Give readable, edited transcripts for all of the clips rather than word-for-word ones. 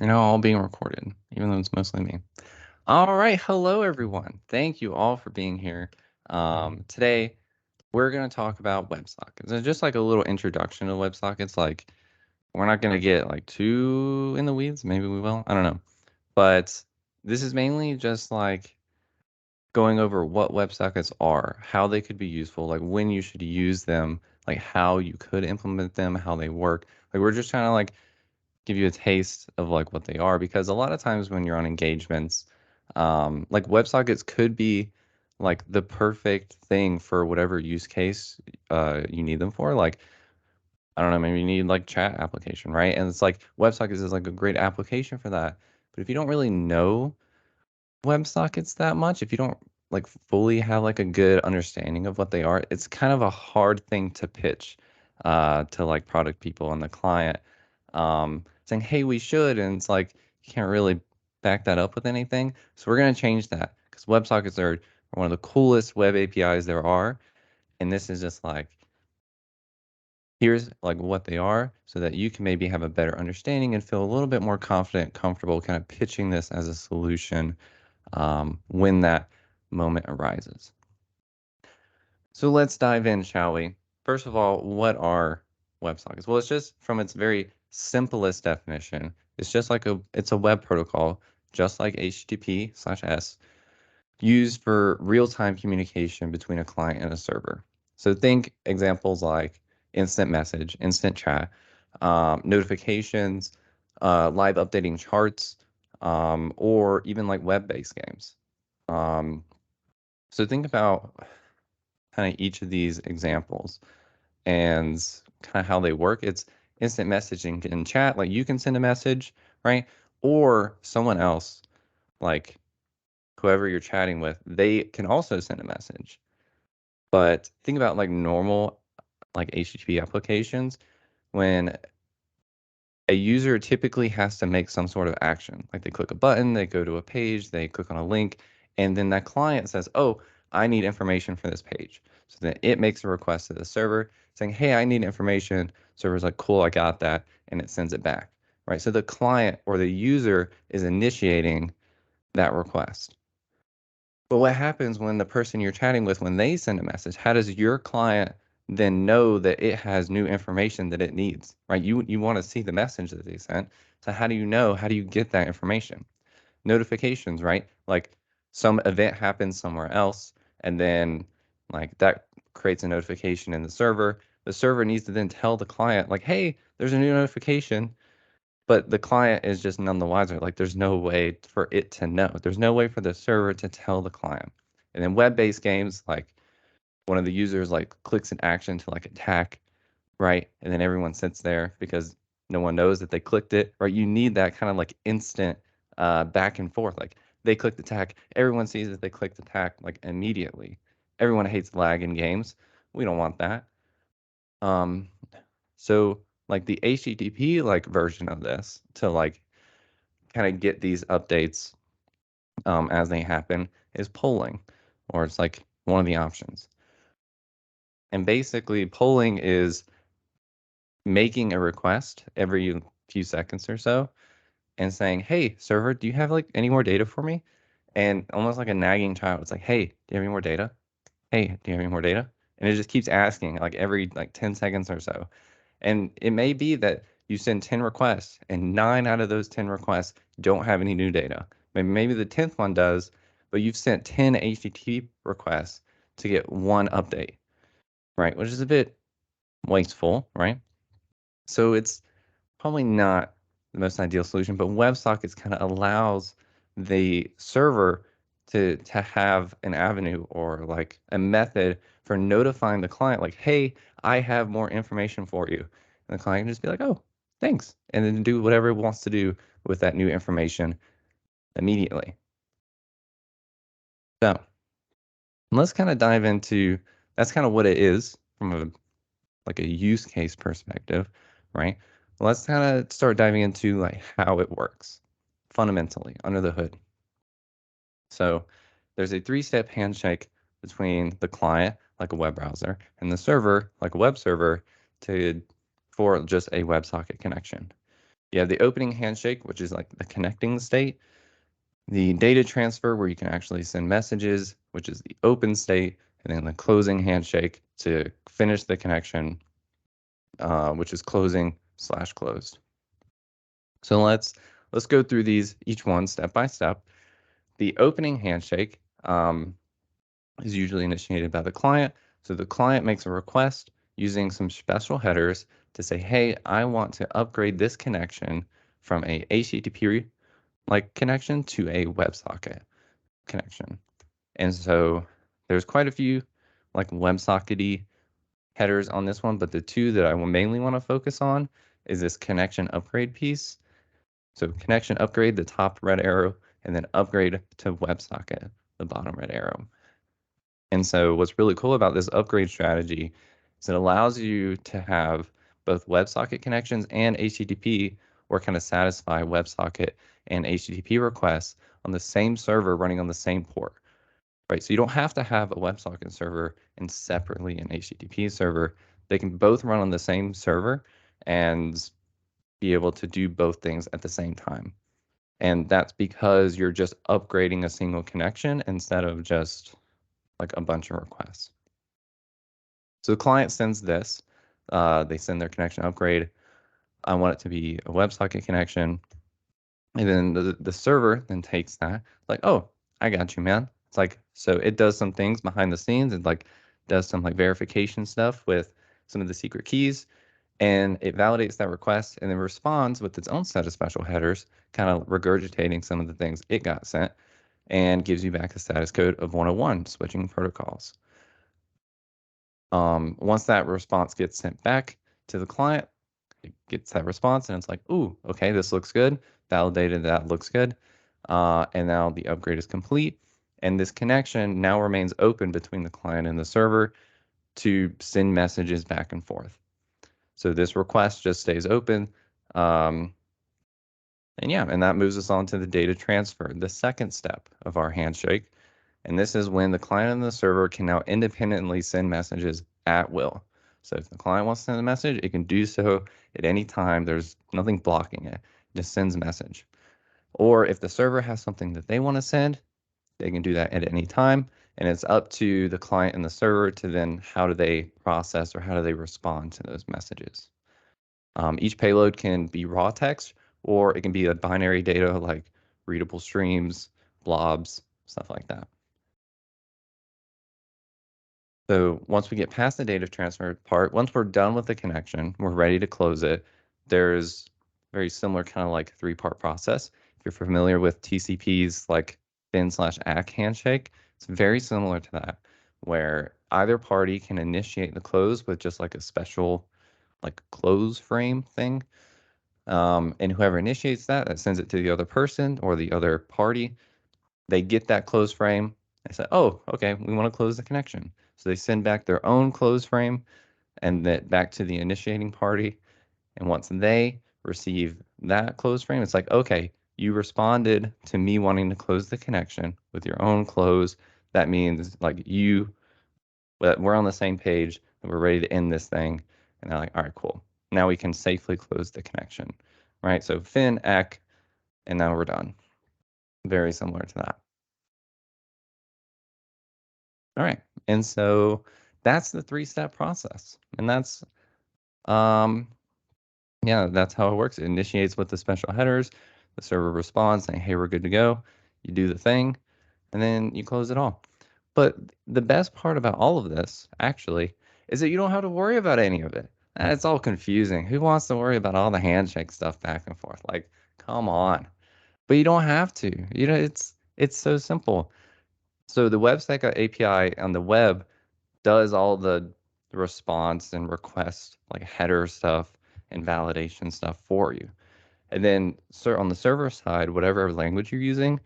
all being recorded, even though it's mostly me. All right, hello everyone. Thank you all for being here. Today we're going to talk about WebSockets. And just like a little introduction to WebSockets, like we're not going to get like too in the weeds. Maybe we will. I don't know. But this is mainly just like going over what WebSockets are, how they could be useful, like when you should use them, like how you could implement them, how they work. Like we're just trying to like give you a taste of like what they are because a lot of times when you're on engagements, like WebSockets could be like the perfect thing for whatever use case you need them for. Like I don't know, maybe you need like chat application, right? And it's like WebSockets is like a great application for that. But if you don't really know WebSockets that much, if you don't like fully have like a good understanding of what they are, it's kind of a hard thing to pitch to like product people and the client, saying, "Hey, we should," and it's like you can't really back that up with anything. So we're gonna change that because WebSockets are one of the coolest web APIs there are, and this is just like here's like what they are so that you can maybe have a better understanding and feel a little bit more confident, comfortable kind of pitching this as a solution when that moment arises. So let's dive in, shall we? First of all, what are WebSockets? Well, it's just from its very simplest definition, it's just like it's a web protocol, just like HTTP/S, used for real-time communication between a client and a server. So think examples like instant message, instant chat, notifications, live updating charts, or even like web-based games. Um, so think about kind of each of these examples and kind of how they work. It's instant messaging in chat, like you can send a message, right? Or someone else, like whoever you're chatting with, they can also send a message. But think about like normal like HTTP applications when a user typically has to make some sort of action. Like they click a button, they go to a page, they click on a link, and then that client says, "Oh, I need information for this page." So then it makes a request to the server saying, "Hey, I need information." Server's like, "Cool, I got that," and it sends it back. Right? So the client or the user is initiating that request. But what happens when the person you're chatting with, when they send a message, how does your client then know that it has new information that it needs, right? You want to see the message that they sent. So how do you know? How do you get that information? Notifications, right? Like some event happens somewhere else, and then like that creates a notification in the server. The server needs to then tell the client, like, hey, there's a new notification. But the client is just none the wiser. Like there's no way for it to know. There's no way for the server to tell the client. And then web-based games, like one of the users like clicks an action to like attack, right? And then everyone sits there because no one knows that they clicked it, right? You need that kind of like instant back and forth. Like they clicked attack, everyone sees that they clicked attack like immediately. Everyone hates lag in games. We don't want that. Um, so like the HTTP like version of this to like kind of get these updates as they happen is polling, or it's like one of the options. And basically, polling is making a request every few seconds or so and saying, "Hey, server, do you have like any more data for me?" And almost like a nagging child, it's like, "Hey, do you have any more data? Hey, do you have any more data?" And it just keeps asking like every like 10 seconds or so. And it may be that you send 10 requests and 9 out of those 10 requests don't have any new data. Maybe the 10th one does, but you've sent 10 HTTP requests to get one update, right? Which is a bit wasteful, right? So it's probably not the most ideal solution, but WebSockets kind of allows the server to have an avenue or like a method for notifying the client, like, hey, I have more information for you. And the client can just be like, oh, thanks. And then do whatever it wants to do with that new information immediately. So let's kind of dive into that's kind of what it is from a like a use case perspective, right? Let's kind of start diving into like how it works fundamentally under the hood. So there's a three-step handshake between the client, like a web browser, and the server, like a web server, to for just a WebSocket connection. You have the opening handshake, which is like the connecting state, the data transfer, where you can actually send messages, which is the open state, and then the closing handshake to finish the connection, which is closing/closed. So let's go through these each one step by step. The opening handshake is usually initiated by the client. So the client makes a request using some special headers to say, hey, I want to upgrade this connection from a HTTP like connection to a WebSocket connection. And so there's quite a few like WebSockety headers on this one, but the two that I will mainly want to focus on is this connection upgrade piece. So connection upgrade, the top red arrow, and then upgrade to WebSocket, the bottom red arrow. And so what's really cool about this upgrade strategy is it allows you to have both WebSocket connections and HTTP, or kind of satisfy WebSocket and HTTP requests on the same server running on the same port, right? So you don't have to have a WebSocket server and separately an HTTP server. They can both run on the same server and be able to do both things at the same time. And that's because you're just upgrading a single connection instead of just like a bunch of requests. So the client sends this, they send their connection upgrade. I want it to be a WebSocket connection. And then the server then takes that, like, oh, I got you, man. It's like, so it does some things behind the scenes. It like does some like verification stuff with some of the secret keys, and it validates that request and then responds with its own set of special headers, kind of regurgitating some of the things it got sent, and gives you back a status code of 101, switching protocols. Once that response gets sent back to the client, it gets that response and it's like, ooh, okay, this looks good. Validated that looks good. And now the upgrade is complete. And this connection now remains open between the client and the server to send messages back and forth. So this request just stays open. And yeah, and that moves us on to the data transfer, the second step of our handshake. And this is when the client and the server can now independently send messages at will. So if the client wants to send a message, it can do so at any time. There's nothing blocking it. It just sends a message. Or if the server has something that they want to send, they can do that at any time. And it's up to the client and the server to then how do they process or how do they respond to those messages. Each payload can be raw text, or it can be a binary data like readable streams, blobs, stuff like that. So once we get past the data transfer part, once we're done with the connection, we're ready to close it. There's very similar kind of like three-part process. If you're familiar with TCP's like fin/ACK handshake, it's very similar to that, where either party can initiate the close with just like a special like close frame thing. And whoever initiates that sends it to the other person or the other party. They get that close frame. They say, oh, okay, we want to close the connection. So they send back their own close frame and that back to the initiating party. And once they receive that close frame, it's like, okay, you responded to me wanting to close the connection with your own close. That means like we're on the same page and we're ready to end this thing. And they're like, all right, cool. Now we can safely close the connection, right? So fin, ACK, and now we're done. Very similar to that. All right. And so that's the three-step process. And that's, yeah, that's how it works. It initiates with the special headers. The server responds saying, hey, we're good to go. You do the thing, and then you close it all. But the best part about all of this, actually, is that you don't have to worry about any of it. It's all confusing. Who wants to worry about all the handshake stuff back and forth? Like, come on. But you don't have to. You know, it's so simple. So the WebSocket API on the web does all the response and request, like header stuff and validation stuff for you. And then on the server side, whatever language you're using,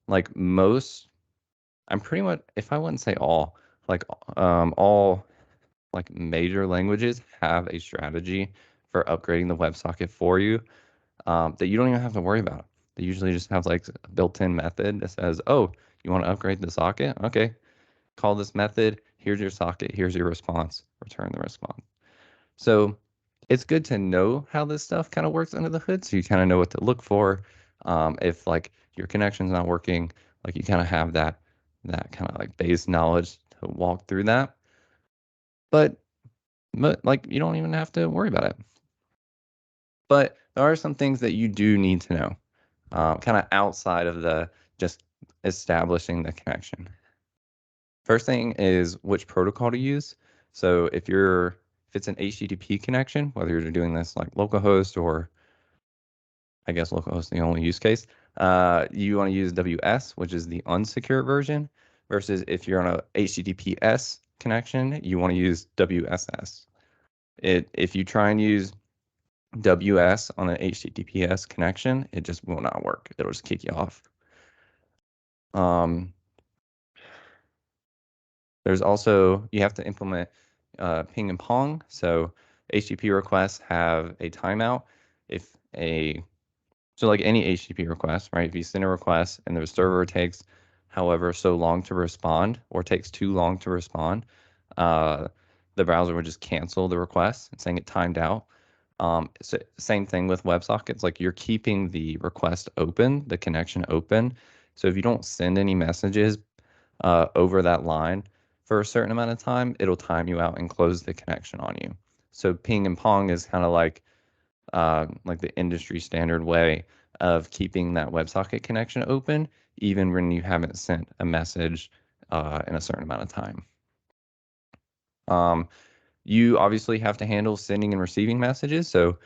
like I'm pretty much, if I wouldn't say all like major languages have a strategy for upgrading the WebSocket for you, that you don't even have to worry about. They usually just have like a built-in method that says, oh, you want to upgrade the socket? Okay, call this method. Here's your socket. Here's your response. Return the response. So it's good to know how this stuff kind of works under the hood, so you kind of know what to look for. If like your connection's not working, like you kind of have that kind of like base knowledge to walk through that. But like you don't even have to worry about it. But there are some things that you do need to know, kind of outside of the just establishing the connection. First thing is which protocol to use. So if it's an HTTP connection, whether you're doing this like localhost or I guess localhost is the only use case, you want to use WS, which is the unsecure version, versus if you're on a HTTPS connection, you want to use WSS. If you try and use WS on an HTTPS connection, it just will not work. It'll just kick you off. There's also, you have to implement ping and pong. So HTTP requests have a timeout. So like any HTTP request, right? If you send a request and the server takes however so long to respond or takes too long to respond, the browser would just cancel the request saying it timed out. So same thing with WebSockets, like you're keeping the request open, the connection open. So if you don't send any messages over that line for a certain amount of time, it'll time you out and close the connection on you. So ping and pong is kind of like the industry standard way of keeping that WebSocket connection open, even when you haven't sent a message in a certain amount of time. You obviously have to handle sending and receiving messages. So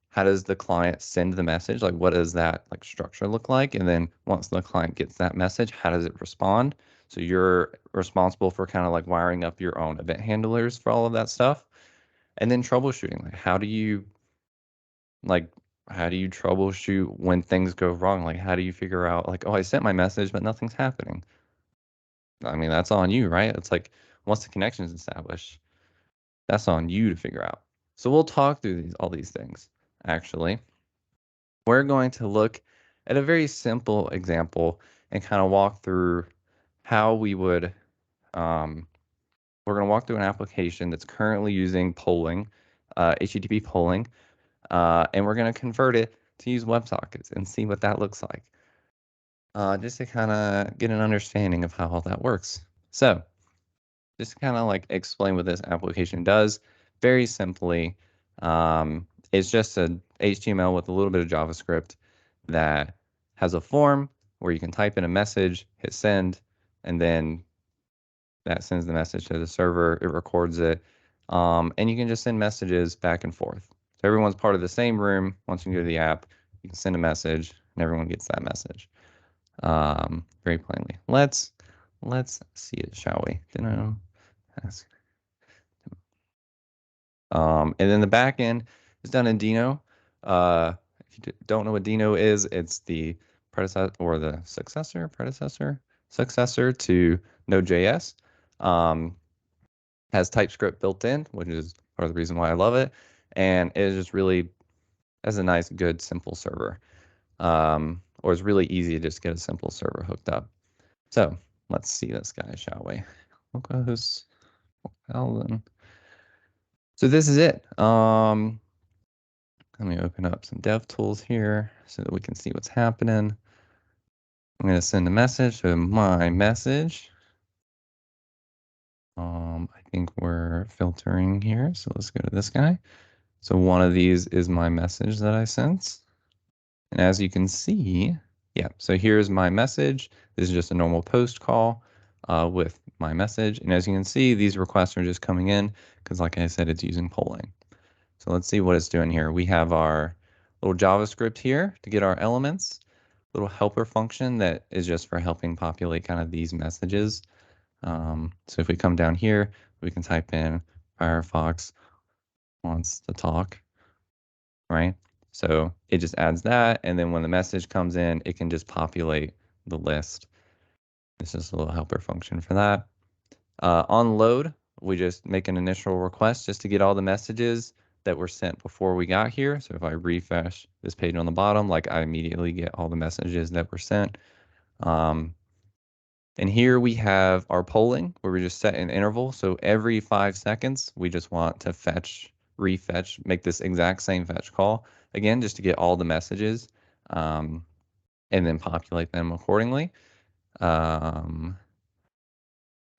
how does the client send the message? Like what does that like structure look like? And then once the client gets that message, how does it respond? So you're responsible for kind of like wiring up your own event handlers for all of that stuff. And then troubleshooting, like like how do you troubleshoot when things go wrong? Like how do you figure out like, oh, I sent my message, but nothing's happening? I mean, that's on you, right? It's like once the connection is established, that's on you to figure out. So we'll talk through all these things. Actually, we're going to look at a very simple example and kind of walk through how we would we're going to walk through an application that's currently using polling, HTTP polling, and we're going to convert it to use WebSockets and see what that looks like, just to kind of get an understanding of how all that works. So just to kind of like explain what this application does, very simply, it's just a HTML with a little bit of JavaScript that has a form where you can type in a message, hit send, and then that sends the message to the server. It records it, and you can just send messages back and forth. So everyone's part of the same room. Once you go to the app, you can send a message, and everyone gets that message very plainly. Let's see it, shall we? Ask. And then the back end is done in Dino. If you don't know what Dino is, it's the successor to Node.js. Has TypeScript built in, which is part of the reason why I love it, and it is just really has a nice, good, simple server. Or it's really easy to just get a simple server hooked up. So let's see this guy, shall we? Localhost 1000. So this is it. Let me open up some dev tools here so that we can see what's happening. I'm going to send a message to my message. I think we're filtering here, so let's go to this guy. So one of these is my message that I sent. And as you can see, yeah, so here's my message. This is just a normal post call with my message. And as you can see, these requests are just coming in because like I said, it's using polling. So let's see what it's doing here. We have our little JavaScript here to get our elements, little helper function that is just for helping populate kind of these messages. So if we come down here, we can type in Firefox wants to talk, right? So it just adds that, and then when the message comes in, it can just populate the list. This is a little helper function for that. On load, we just make an initial request just to get all the messages that were sent before we got here. So if I refresh this page on the bottom, like I immediately get all the messages that were sent. And here we have our polling where we just set an interval. So every 5 seconds, we just want to fetch refetch, make this exact same fetch call again, just to get all the messages, and then populate them accordingly. And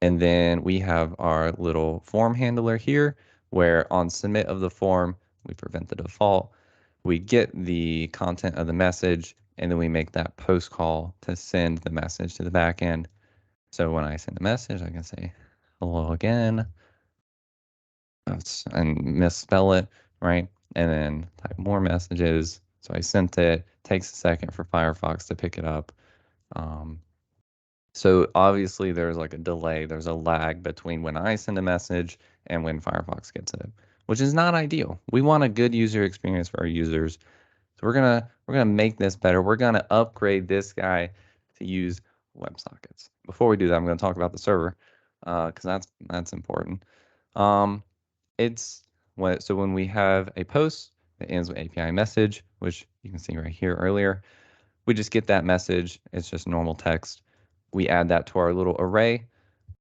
then we have our little form handler here, where on submit of the form, we prevent the default. We get the content of the message, and then we make that post call to send the message to the back end. So when I send a message, I can say hello again, and misspell it, right? And then type more messages. So I sent it. Takes a second for Firefox to pick it up. So obviously there's like a delay, there's a lag between when I send a message and when Firefox gets it, which is not ideal. We want a good user experience for our users. So we're gonna make this better. We're gonna upgrade this guy to use WebSockets. Before we do that, I'm gonna talk about the server, because that's important. It's what so when we have a post that ends with API message, which you can see right here earlier, we just get that message. It's just normal text. We add that to our little array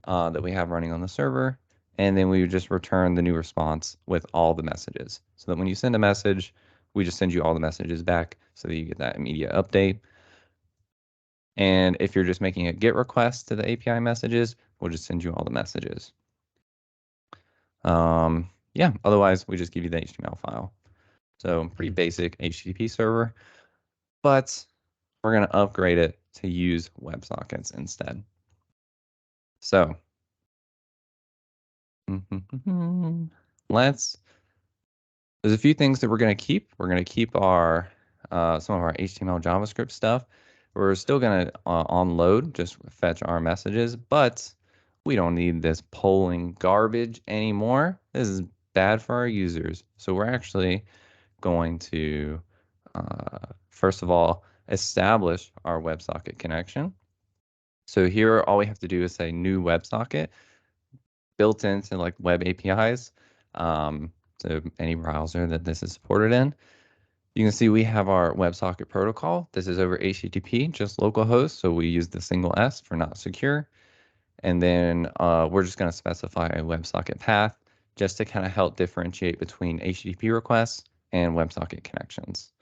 that we have running on the server, and then we would just return the new response with all the messages. So that when you send a message, we just send you all the messages back so that you get that immediate update. And if you're just making a GET request to the API messages, we'll just send you all the messages. Yeah, otherwise we just give you the HTML file. So pretty basic HTTP server, but we're going to upgrade it to use WebSockets instead. So there's a few things that we're going to keep. We're going to keep our some of our HTML JavaScript stuff. We're still going to onload, just fetch our messages, but we don't need this polling garbage anymore. This is bad for our users. So we're actually going to, first of all, establish our WebSocket connection. So here, all we have to do is say new WebSocket built into like web APIs. So any browser that this is supported in. You can see we have our WebSocket protocol. This is over HTTP, just localhost. So we use the single S for not secure. And then we're just going to specify a WebSocket path just to kind of help differentiate between HTTP requests and WebSocket connections.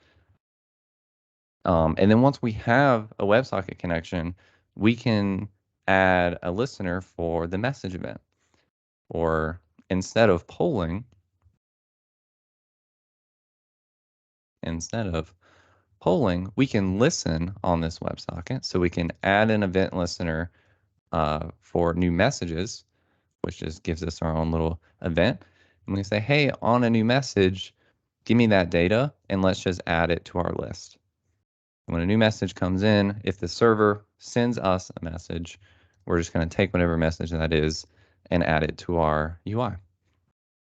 And then once we have a WebSocket connection, we can add a listener for the message event. Or instead of polling, we can listen on this WebSocket. So we can add an event listener for new messages, which just gives us our own little event. And we say, hey, on a new message, give me that data, and let's just add it to our list. When a new message comes in, if the server sends us a message, we're just going to take whatever message that is and add it to our UI.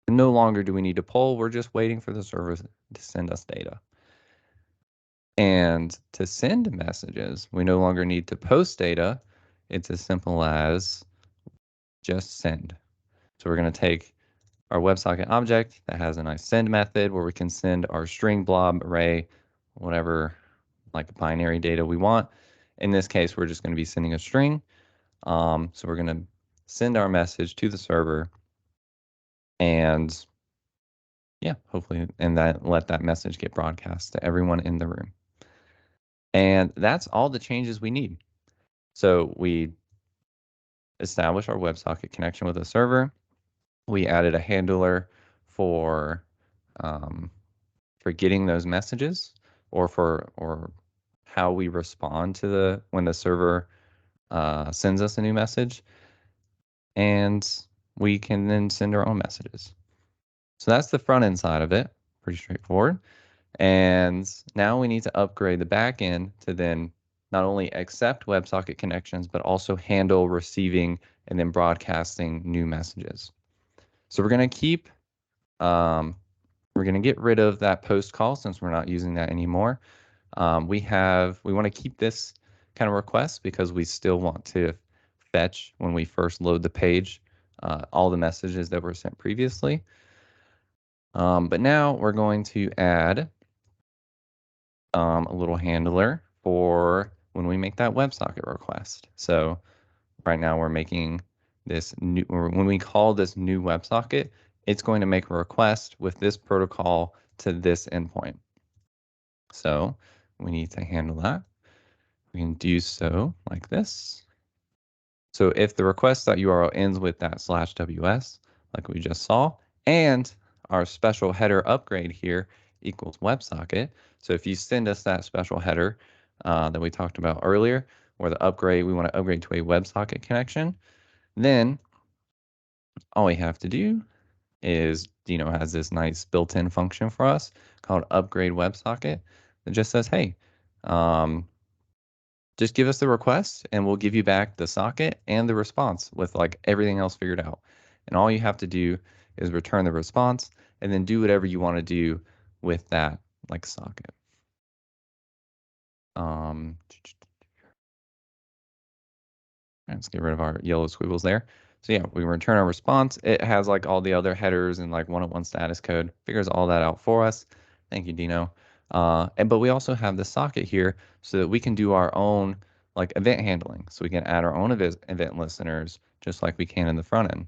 No longer do we need to poll. We're just waiting for the server to send us data. And to send messages, we no longer need to post data. It's as simple as just send. So we're going to take our WebSocket object that has a nice send method where we can send our string, blob, array, whatever like binary data we want. In this case, we're just going to be sending a string. So we're going to send our message to the server, and yeah, hopefully, and that let that message get broadcast to everyone in the room. And that's all the changes we need. So we establish our WebSocket connection with a server. We added a handler for getting those messages, or how we respond to when the server sends us a new message, and we can then send our own messages. So that's the front end side of it, pretty straightforward. And now we need to upgrade the back end to then not only accept WebSocket connections, but also handle receiving and then broadcasting new messages. So we're going to keep, we're going to get rid of that post call since we're not using that anymore. We want to keep this kind of request because we still want to fetch when we first load the page all the messages that were sent previously. But now we're going to add a little handler for when we make that WebSocket request. So right now we're making this new, or when we call this new WebSocket, it's going to make a request with this protocol to this endpoint. So we need to handle that. We can do so like this. So if the request.url ends with that /ws, like we just saw, and our special header upgrade here equals WebSocket. So if you send us that special header that we talked about earlier, or the upgrade, we want to upgrade to a WebSocket connection, then all we have to do is Dino has this nice built-in function for us called upgrade WebSocket that just says, hey, just give us the request and we'll give you back the socket and the response with like everything else figured out. And all you have to do is return the response and then do whatever you want to do with that like socket. Let's get rid of our yellow squiggles there. So yeah, we return our response. It has like all the other headers and like one-on-one status code, figures all that out for us. Thank you, Dino. But we also have the socket here so that we can do our own like event handling. So we can add our own event listeners just like we can in the front end.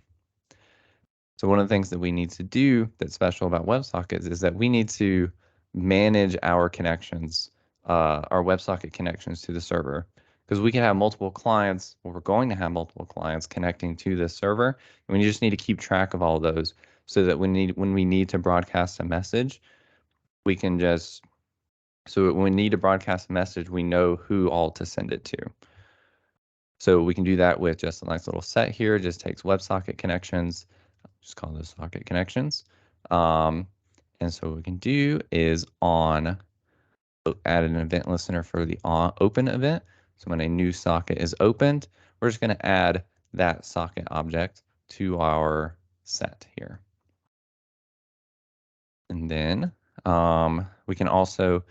So one of the things that we need to do that's special about WebSockets is that we need to manage our connections, our WebSocket connections to the server, because we can have multiple clients, or we're going to have multiple clients connecting to this server, and we just need to keep track of all of those so that when we need to broadcast a message, we can just, so when we need to broadcast a message, we know who all to send it to. So we can do that with just a nice little set here. It just takes WebSocket connections, just call those socket connections. And so what we can do is add an event listener for the open event. So when a new socket is opened, we're just going to add that socket object to our set here. And then we can also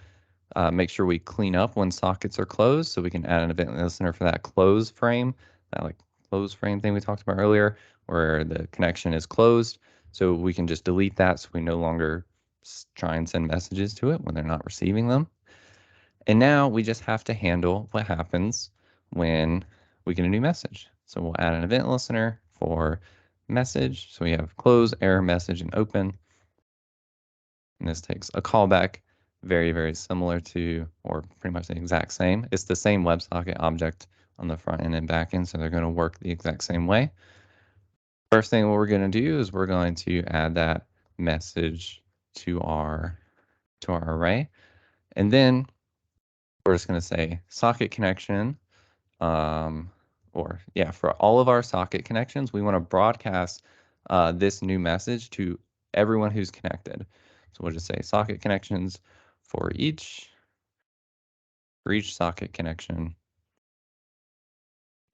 make sure we clean up when sockets are closed. So we can add an event listener for that close frame, that like close frame thing we talked about earlier, where the connection is closed. So we can just delete that so we no longer try and send messages to it when they're not receiving them. And now we just have to handle what happens when we get a new message. So we'll add an event listener for message. So we have close, error, message, and open. And this takes a callback, very, very similar to, or pretty much the exact same. It's the same WebSocket object on the front end and back end, so they're going to work the exact same way. First thing what we're going to do is we're going to add that message to our array. And then we're just going to say socket connection, for all of our socket connections, we want to broadcast this new message to everyone who's connected. So we'll just say socket connections for each socket connection.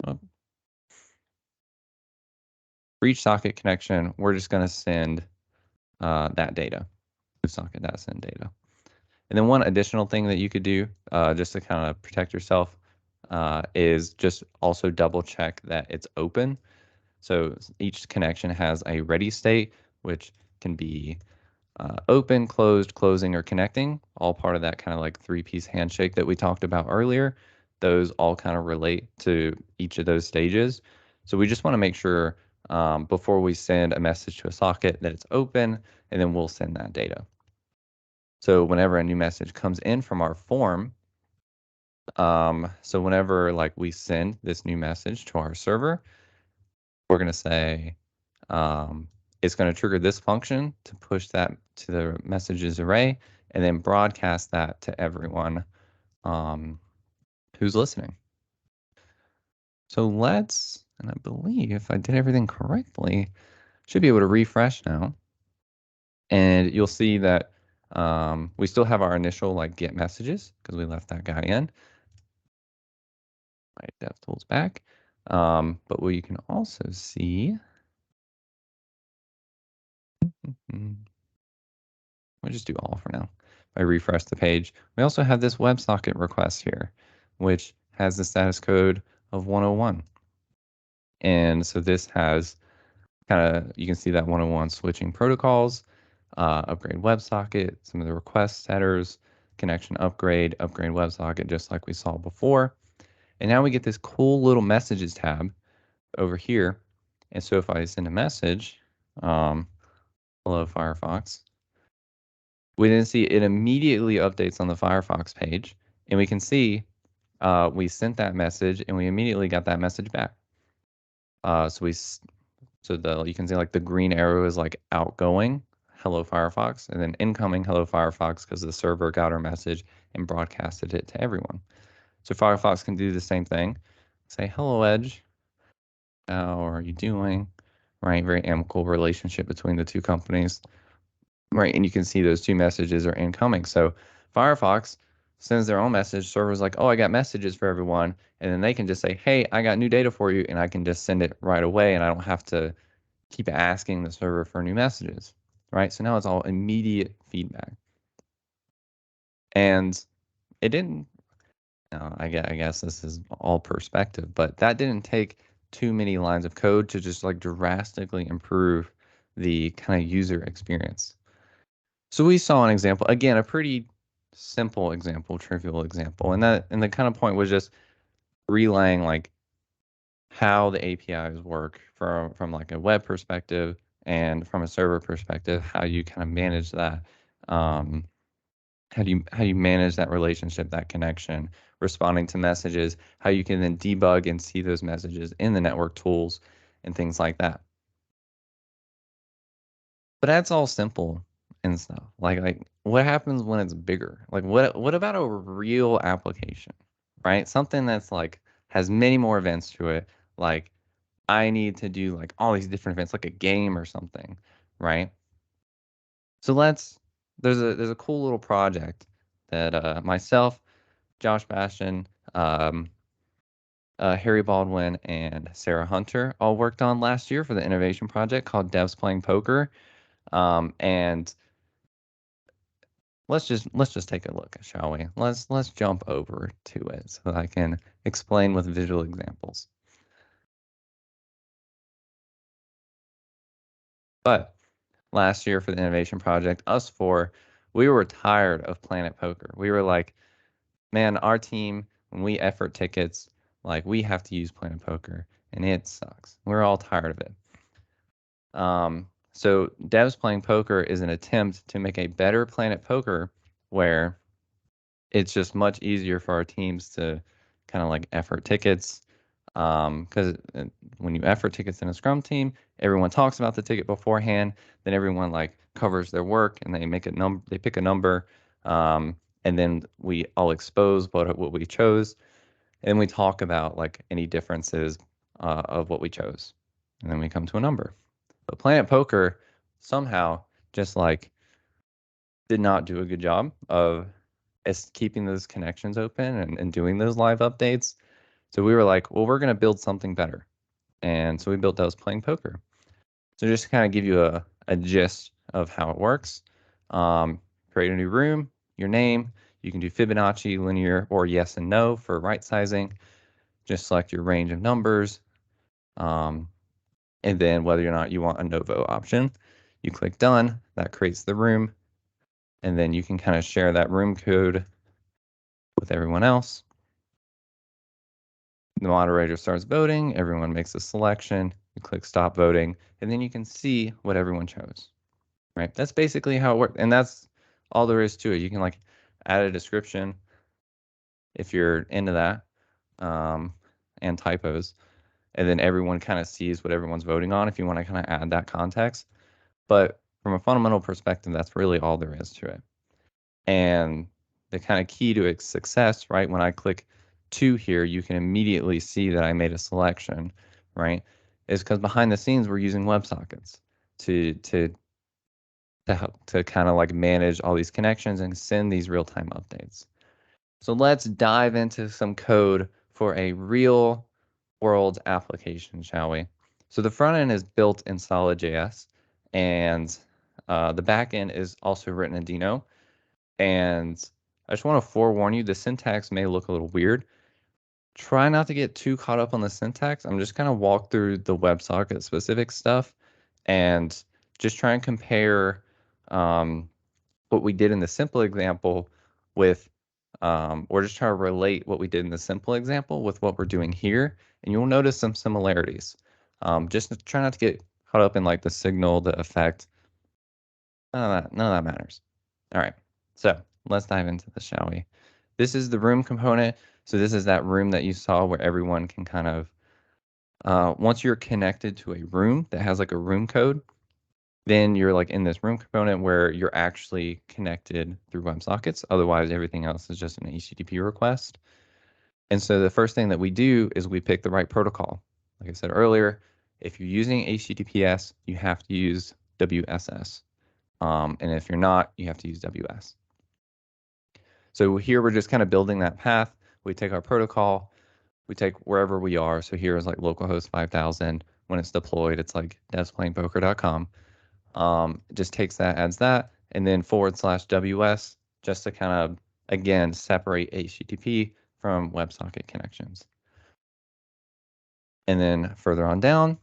For each socket connection, we're just going to send that data, socket.send data. And then one additional thing that you could do just to kind of protect yourself is just also double check that it's open. So each connection has a ready state, which can be open, closed, closing, or connecting, all part of that kind of like three-piece handshake that we talked about earlier. Those all kind of relate to each of those stages. So we just want to make sure before we send a message to a socket that it's open, and then we'll send that data. So whenever a new message comes in from our form, so whenever like we send this new message to our server, we're going to say it's going to trigger this function to push that to the messages array and then broadcast that to everyone who's listening. So and I believe if I did everything correctly, should be able to refresh now. And you'll see that we still have our initial like get messages because we left that guy in. My DevTools back. But what you can also see, we'll just do all for now. If I refresh the page, we also have this WebSocket request here, which has the status code of 101. And so this has you can see that 101 switching protocols, upgrade WebSocket, some of the request setters, connection upgrade WebSocket, just like we saw before. And now we get this cool little messages tab over here. And so if I send a message, Hello, Firefox. We didn't see it immediately updates on the Firefox page, and we can see we sent that message, and we immediately got that message back. So you can see like the green arrow is like outgoing, hello Firefox, and then incoming hello Firefox because the server got our message and broadcasted it to everyone. So Firefox can do the same thing. Say, hello Edge, how are you doing? Right, very amicable relationship between the two companies. Right, and you can see those two messages are incoming. So Firefox sends their own message. Server's like, oh, I got messages for everyone. And then they can just say, hey, I got new data for you. And I can just send it right away. And I don't have to keep asking the server for new messages. Right. So now it's all immediate feedback. And it didn't, I guess this is all perspective, but that didn't take too many lines of code to just like drastically improve the kind of user experience. So we saw an example, again, a pretty simple example, trivial example. And the kind of point was just relaying like how the APIs work from like a web perspective and from a server perspective, how you kind of manage that. Um, how do you manage that relationship, that connection, responding to messages, how you can then debug and see those messages in the network tools and things like that. But that's all simple and stuff. Like what happens when it's bigger? Like what about a real application, right? Something that's like has many more events to it. Like I need to do like all these different events, like a game or something, right? So there's a cool little project that myself, Josh Bastian, Harry Baldwin, and Sarah Hunter all worked on last year for the innovation project called Devs Playing Poker. And let's just take a look, shall we? Let's jump over to it so that I can explain with visual examples. But last year for the innovation project, us four, we were tired of Planet Poker. We were like, man, our team, when we effort tickets, like we have to use Planet Poker, and it sucks. We're all tired of it. So Devs Playing Poker is an attempt to make a better Planet Poker where it's just much easier for our teams to kind of like effort tickets. Because when you effort tickets in a Scrum team, everyone talks about the ticket beforehand. Then everyone like covers their work and they make a number. They pick a number, and then we all expose what we chose, and we talk about like any differences of what we chose, and then we come to a number. But Planet Poker somehow just like did not do a good job of keeping those connections open and doing those live updates. So we were like, well, we're going to build something better. And so we built Devs Playing Poker. So just to kind of give you a gist of how it works, create a new room, your name. You can do Fibonacci, linear, or yes and no for right sizing. Just select your range of numbers. And then whether or not you want a no vote option, you click done. That creates the room. And then you can kind of share that room code with everyone else. The moderator starts voting, everyone makes a selection, you click stop voting, and then you can see what everyone chose, right? That's basically how it works. And that's all there is to it. You can like add a description if you're into that, and typos, and then everyone kind of sees what everyone's voting on if you want to kind of add that context. But from a fundamental perspective, that's really all there is to it. And the kind of key to its success, right? When I click 2 here, you can immediately see that I made a selection, right? Is because behind the scenes we're using WebSockets to help to kind of like manage all these connections and send these real-time updates. So let's dive into some code for a real world application, shall we? So the front end is built in Solid.js, and the back end is also written in Dino. And I just want to forewarn you, the syntax may look a little weird. Try not to get too caught up on the syntax. I'm just going to walk through the WebSocket specific stuff and just try and compare what we did in the simple example with, or just try to relate what we did in the simple example with what we're doing here. And you'll notice some similarities. Just try not to get caught up in like the signal, the effect, None of that matters. All right, so let's dive into this, shall we? This is the room component. So this is that room that you saw where everyone can kind of, once you're connected to a room that has like a room code, then you're like in this room component where you're actually connected through WebSockets. Otherwise, everything else is just an HTTP request. And so the first thing that we do is we pick the right protocol. Like I said earlier, if you're using HTTPS, you have to use WSS. And if you're not, you have to use WS. So here we're just kind of building that path. We take our protocol, we take wherever we are. So here is like localhost 5000. When it's deployed, it's like devsplayingpoker.com. It just takes that, adds that, and then /WS just to kind of, again, separate HTTP from WebSocket connections. And then further on down,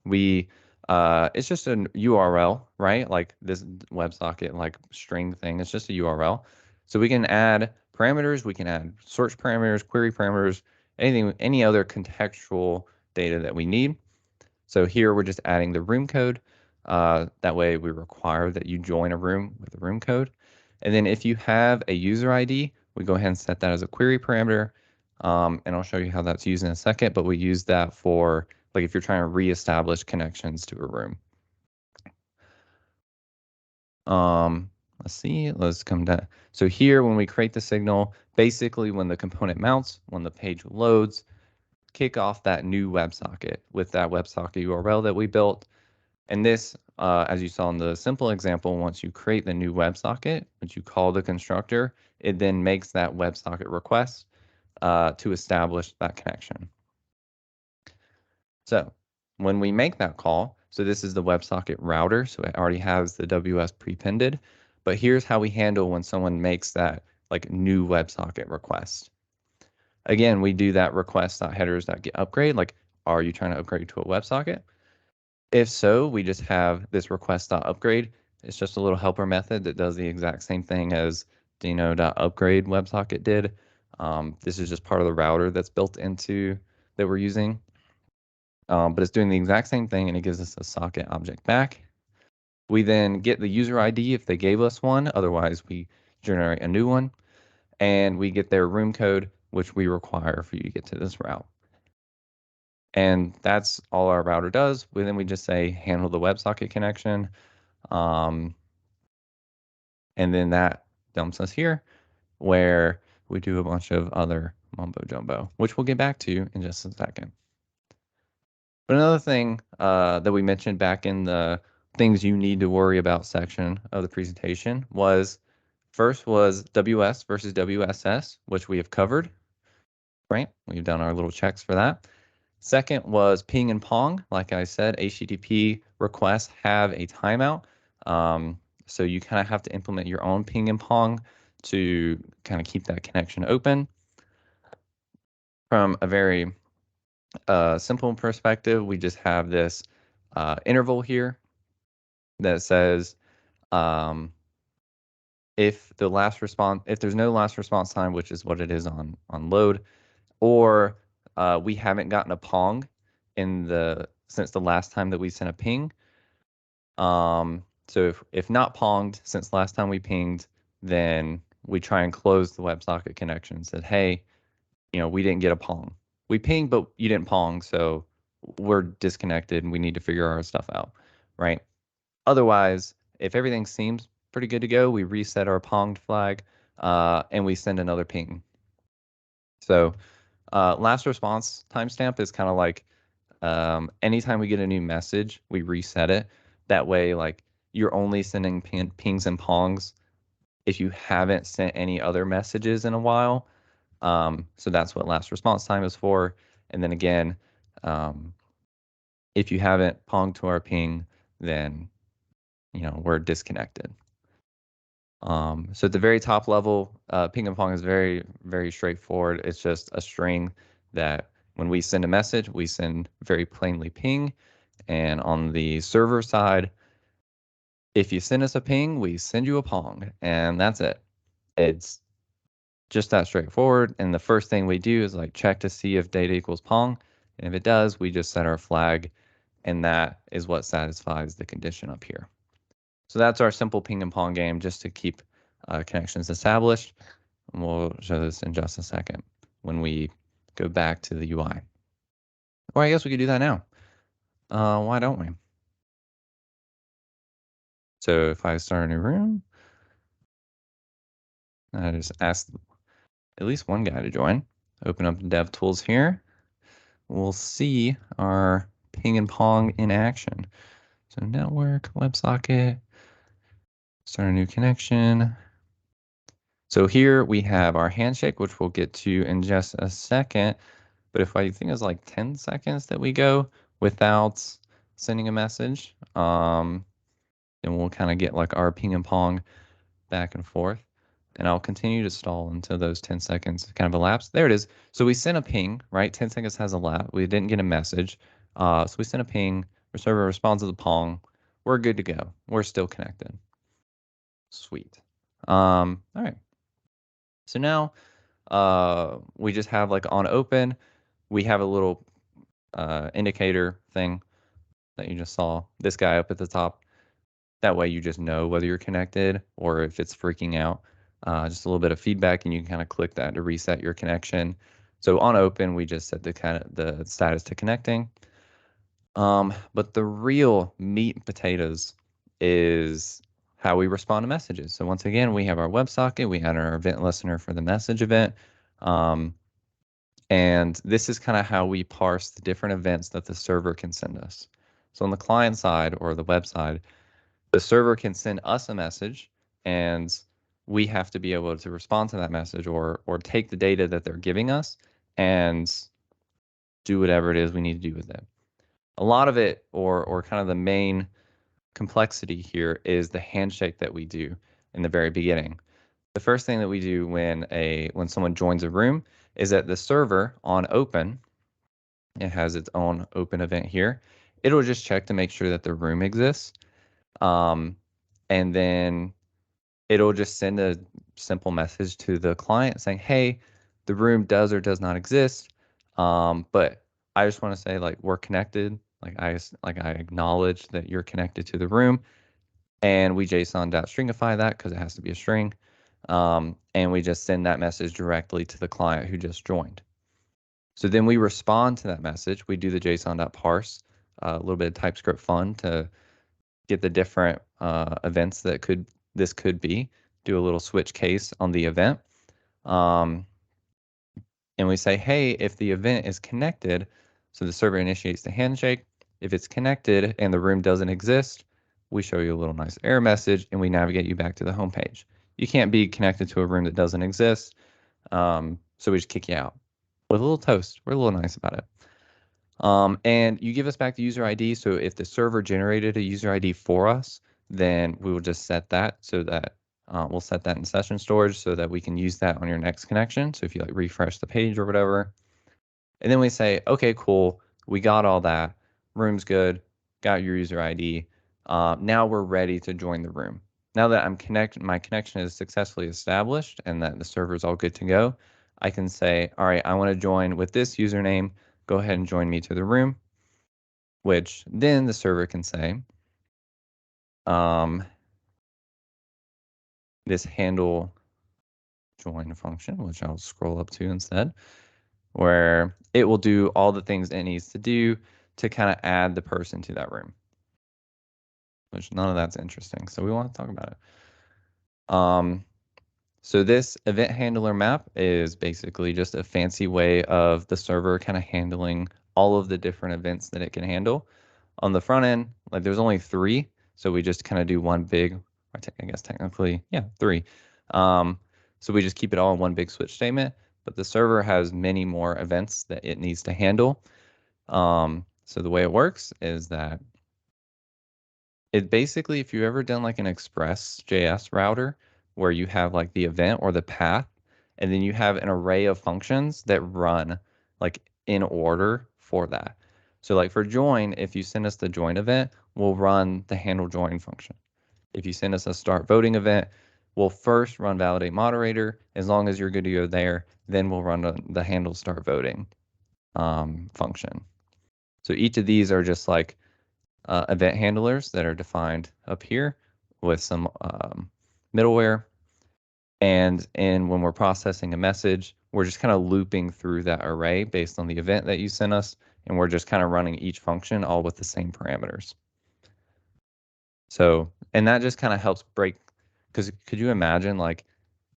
we it's just a URL, right? Like this WebSocket like string thing. It's just a URL. So we can add parameters, we can add search parameters, query parameters, anything, any other contextual data that we need. So here we're just adding the room code. That way we require that you join a room with the room code. And then if you have a user ID, we go ahead and set that as a query parameter. And I'll show you how that's used in a second, but we use that for like if you're trying to reestablish connections to a room. Let's see, let's come down. So here, when we create the signal, basically when the component mounts, when the page loads, kick off that new WebSocket with that WebSocket URL that we built. And this, as you saw in the simple example, once you create the new WebSocket, once you call the constructor, it then makes that WebSocket request to establish that connection. So when we make that call, so this is the WebSocket router, so it already has the WS prepended, but here's how we handle when someone makes that like new WebSocket request. Again, we do that request.headers.getUpgrade, like, are you trying to upgrade to a WebSocket? If so, we just have this request.upgrade. It's just a little helper method that does the exact same thing as Dino.upgrade WebSocket did. This is just part of the router that's built into that we're using. But it's doing the exact same thing and it gives us a socket object back. We then get the user ID if they gave us one, otherwise we generate a new one, and we get their room code, which we require for you to get to this route. And that's all our router does. Then we just say handle the WebSocket connection. And then that dumps us here where we do a bunch of other mumbo jumbo, which we'll get back to in just a second. But another thing that we mentioned back in the things you need to worry about section of the presentation was first was WS versus WSS, which we have covered, right? We've done our little checks for that. Second was ping and pong. Like I said, HTTP requests have a timeout. So you kind of have to implement your own ping and pong to kind of keep that connection open. From a very simple perspective, we just have this interval here that says if there's no last response time, which is what it is on load, or we haven't gotten a pong since the last time that we sent a ping. So if not ponged since last time we pinged, then we try and close the WebSocket connection and said, hey, we didn't get a pong. We pinged, but you didn't pong, so we're disconnected and we need to figure our stuff out, right? Otherwise, if everything seems pretty good to go, we reset our ponged flag and we send another ping. So last response timestamp is kind of like anytime we get a new message, we reset it. That way, like you're only sending pings and pongs if you haven't sent any other messages in a while. So that's what last response time is for. And then again, if you haven't ponged to our ping, then we're disconnected. So at the very top level, ping and pong is very, very straightforward. It's just a string that when we send a message, we send very plainly ping. And on the server side, if you send us a ping, we send you a pong, and that's it. It's just that straightforward. And the first thing we do is like check to see if data equals pong. And if it does, we just set our flag, and that is what satisfies the condition up here. So that's our simple ping and pong game just to keep connections established. And we'll show this in just a second when we go back to the UI. Or I guess we could do that now. Why don't we? So if I start a new room, I just ask at least one guy to join. Open up Dev Tools here. We'll see our ping and pong in action. So network, WebSocket, start a new connection. So here we have our handshake, which we'll get to in just a second. But if I think it's like 10 seconds that we go without sending a message, then we'll kind of get like our ping and pong back and forth. And I'll continue to stall until those 10 seconds kind of elapse. There it is. So we sent a ping, right? 10 seconds has elapsed. We didn't get a message. So we sent a ping. Our server responds to the pong. We're good to go. We're still connected. Sweet. All right. So now we just have like on open, we have a little indicator thing that you just saw. This guy up at the top. That way you just know whether you're connected or if it's freaking out. Just a little bit of feedback, and you can kind of click that to reset your connection. So on open, we just set the status to connecting. But the real meat and potatoes is how we respond to messages. So once again, we have our WebSocket, we had our event listener for the message event. And this is kind of how we parse the different events that the server can send us. So on the client side or the web side, the server can send us a message, and we have to be able to respond to that message or take the data that they're giving us and do whatever it is we need to do with it. A lot of it, or kind of the main complexity here, is the handshake that we do in the very beginning. The first thing that we do when someone joins a room is that the server on open, it has its own open event here. It'll just check to make sure that the room exists. And then it'll just send a simple message to the client saying, hey, the room does or does not exist. But I just want to say, like, we're connected. Like I acknowledge that you're connected to the room, and we JSON.stringify that because it has to be a string. And we just send that message directly to the client who just joined. So then we respond to that message. We do the JSON.parse, a little bit of TypeScript fun to get the different events that this could be, do a little switch case on the event. And we say, hey, if the event is connected, so the server initiates the handshake. If it's connected and the room doesn't exist, we show you a little nice error message and we navigate you back to the home page. You can't be connected to a room that doesn't exist, so we just kick you out with a little toast. We're a little nice about it. And you give us back the user ID. So if the server generated a user ID for us, then we will just set that so that we'll set that in session storage so that we can use that on your next connection. So if you like refresh the page or whatever, and then we say, okay, cool, we got all that. Room's good, got your user ID. Now we're ready to join the room. Now that my connection is successfully established and that the server is all good to go, I can say, all right, I want to join with this username. Go ahead and join me to the room, which then the server can say, this handle join function, which I'll scroll up to instead, where it will do all the things it needs to do to kind of add the person to that room, which none of that's interesting. So we want to talk about it. So this event handler map is basically just a fancy way of the server kind of handling all of the different events that it can handle. On the front end, like there's only 3, so we just kind of do one big, I guess technically, yeah, 3. So we just keep it all in one big switch statement, but the server has many more events that it needs to handle. So the way it works is that it basically, if you've ever done like an Express.js router where you have like the event or the path, and then you have an array of functions that run like in order for that. So like for join, if you send us the join event, we'll run the handle join function. If you send us a start voting event, we'll first run validate moderator. As long as you're good to go there, then we'll run the handle start voting function. So each of these are just like event handlers that are defined up here with some middleware. And when we're processing a message, we're just kind of looping through that array based on the event that you sent us. And we're just kind of running each function all with the same parameters. So, and that just kind of helps break, because could you imagine like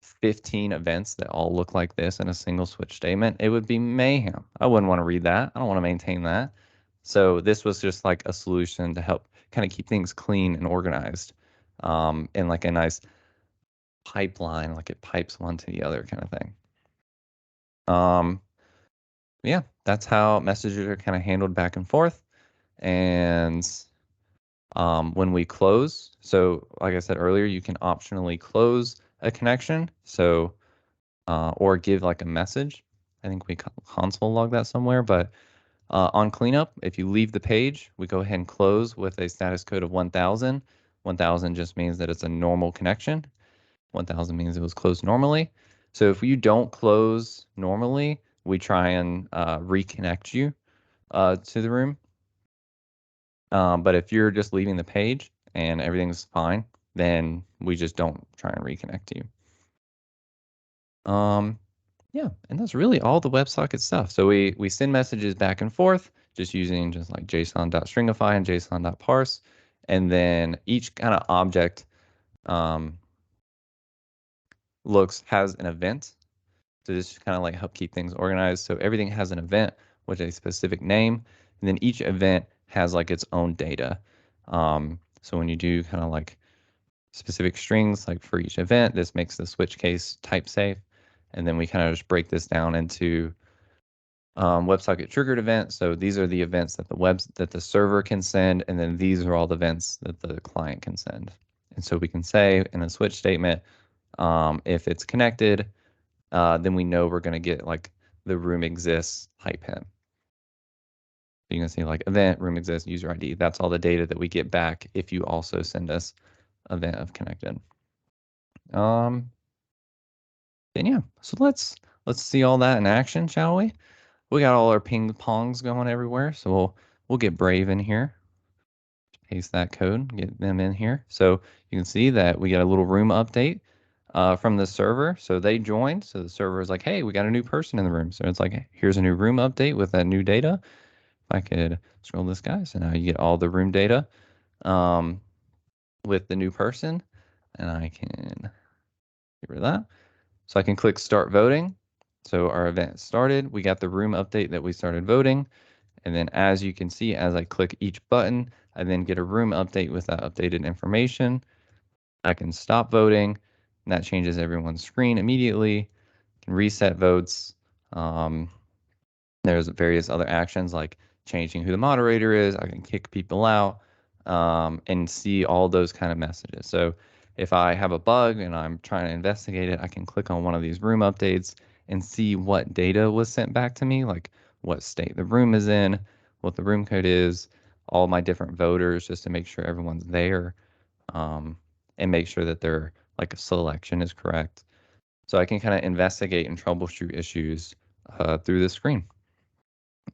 15 events that all look like this in a single switch statement? It would be mayhem. I wouldn't want to read that. I don't want to maintain that. So this was just like a solution to help kind of keep things clean and organized, in like a nice pipeline, like it pipes one to the other kind of thing. Yeah, that's how messages are kind of handled back and forth. And when we close, so like I said earlier, you can optionally close a connection. So, or give like a message. I think we console log that somewhere, but on cleanup, if you leave the page, we go ahead and close with a status code of 1000. 1000 just means that it's a normal connection. 1000 means it was closed normally. So if you don't close normally, we try and reconnect you to the room. But if you're just leaving the page and everything's fine, then we just don't try and reconnect you. Yeah, and that's really all the WebSocket stuff. So we send messages back and forth just using just like JSON.stringify and JSON.parse. And then each kind of object has an event. So this just kind of like help keep things organized. So everything has an event with a specific name, and then each event has like its own data. So when you do kind of like specific strings, like for each event, this makes the switch case type safe. And then we kind of just break this down into WebSocket triggered events. So these are the events that the server can send, and then these are all the events that the client can send. And so we can say in a switch statement, if it's connected, then we know we're going to get like the room exists type hint. You can see like event, room exists, user ID. That's all the data that we get back if you also send us event of connected. Then yeah, so let's see all that in action, shall we? We got all our ping pongs going everywhere, so we'll get Brave in here. Paste that code, get them in here. So you can see that we got a little room update from the server. So they joined. So the server is like, hey, we got a new person in the room. So it's like, here's a new room update with that new data. If I could scroll this guy, so now you get all the room data with the new person, and I can get rid of that. So I can click start voting. So our event started. We got the room update that we started voting. And then as you can see, as I click each button, I then get a room update with that updated information. I can stop voting, and that changes everyone's screen immediately. Can reset votes. There's various other actions like changing who the moderator is. I can kick people out and see all those kind of messages. So if I have a bug and I'm trying to investigate it, I can click on one of these room updates and see what data was sent back to me, like what state the room is in, what the room code is, all my different voters, just to make sure everyone's there, and make sure that their like selection is correct. So I can kind of investigate and troubleshoot issues through the screen.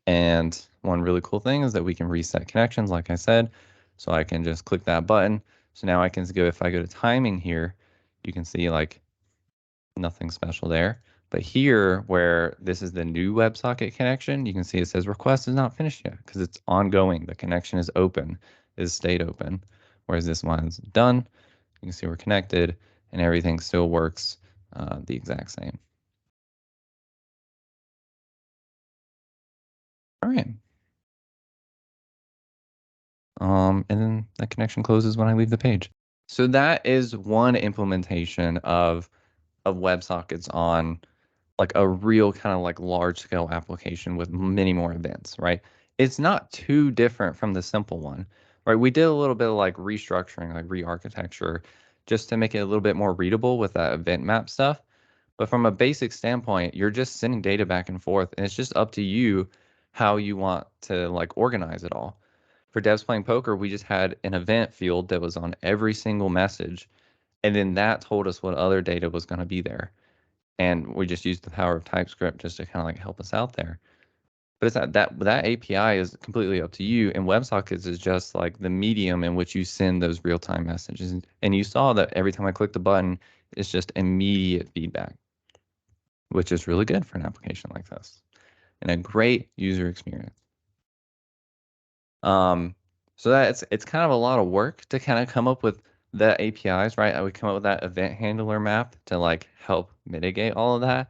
And one really cool thing is that we can reset connections, like I said. So I can just click that button. So now I can go, if I go to timing here, you can see like nothing special there. But here, where this is the new WebSocket connection, you can see it says request is not finished yet because it's ongoing. The connection is open, is stayed open. Whereas this one's done. You can see we're connected and everything still works the exact same. All right. And then that connection closes when I leave the page. So that is one implementation of WebSockets on like a real kind of like large scale application with many more events, right? It's not too different from the simple one, right? We did a little bit of like restructuring, like re-architecture, just to make it a little bit more readable with that event map stuff. But from a basic standpoint, you're just sending data back and forth, and it's just up to you how you want to like organize it all. For devs playing poker, we just had an event field that was on every single message, and then that told us what other data was going to be there. And we just used the power of TypeScript just to kind of like help us out there. But it's that API is completely up to you, and WebSockets is just like the medium in which you send those real-time messages. And you saw that every time I click the button, it's just immediate feedback, which is really good for an application like this and a great user experience. So it's kind of a lot of work to kind of come up with the APIs, right? I would come up with that event handler map to like help mitigate all of that.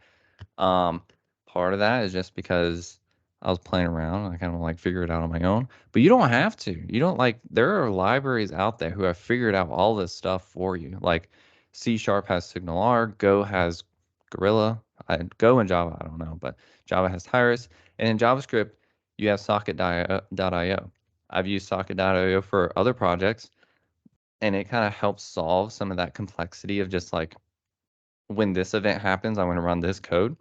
Um, Part of that is just because I was playing around. I kind of like figure it out on my own. But you don't have to. You don't like there are libraries out there who have figured out all this stuff for you. Like C# has SignalR, Go has Gorilla. Go and Java, I don't know, but Java has Tyrus. And in JavaScript, you have Socket.io. I've used Socket.io for other projects, and it kind of helps solve some of that complexity of just like when this event happens, I want to run this code.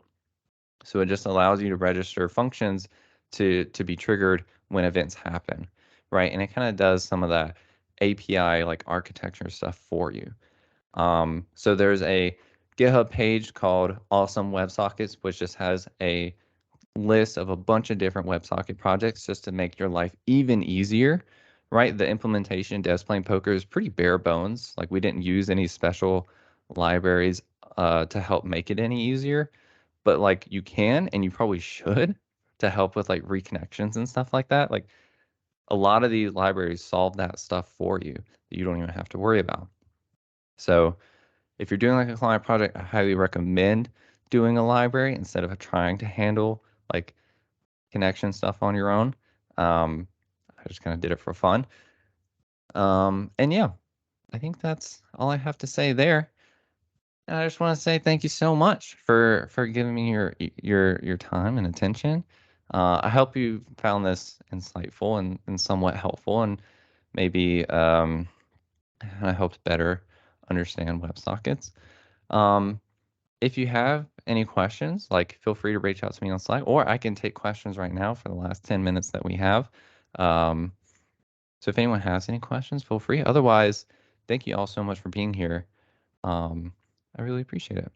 So it just allows you to register functions to be triggered when events happen, right? And it kind of does some of that API like architecture stuff for you. So there's a GitHub page called Awesome WebSockets, which just has a list of a bunch of different WebSocket projects just to make your life even easier, right? The implementation Devs Playing Poker is pretty bare bones. Like we didn't use any special libraries to help make it any easier, but like you can and you probably should to help with like reconnections and stuff like that. Like a lot of these libraries solve that stuff for you that you don't even have to worry about. So if you're doing like a client project, I highly recommend doing a library instead of trying to handle like connection stuff on your own. I just kind of did it for fun. And yeah, I think that's all I have to say there. And I just want to say thank you so much for giving me your time and attention. I hope you found this insightful and somewhat helpful, and maybe I helped better understand WebSockets. Um, if you have any questions, like feel free to reach out to me on Slack, or I can take questions right now for the last 10 minutes that we have. Um, so if anyone has any questions, feel free. Otherwise, thank you all so much for being here. I really appreciate it.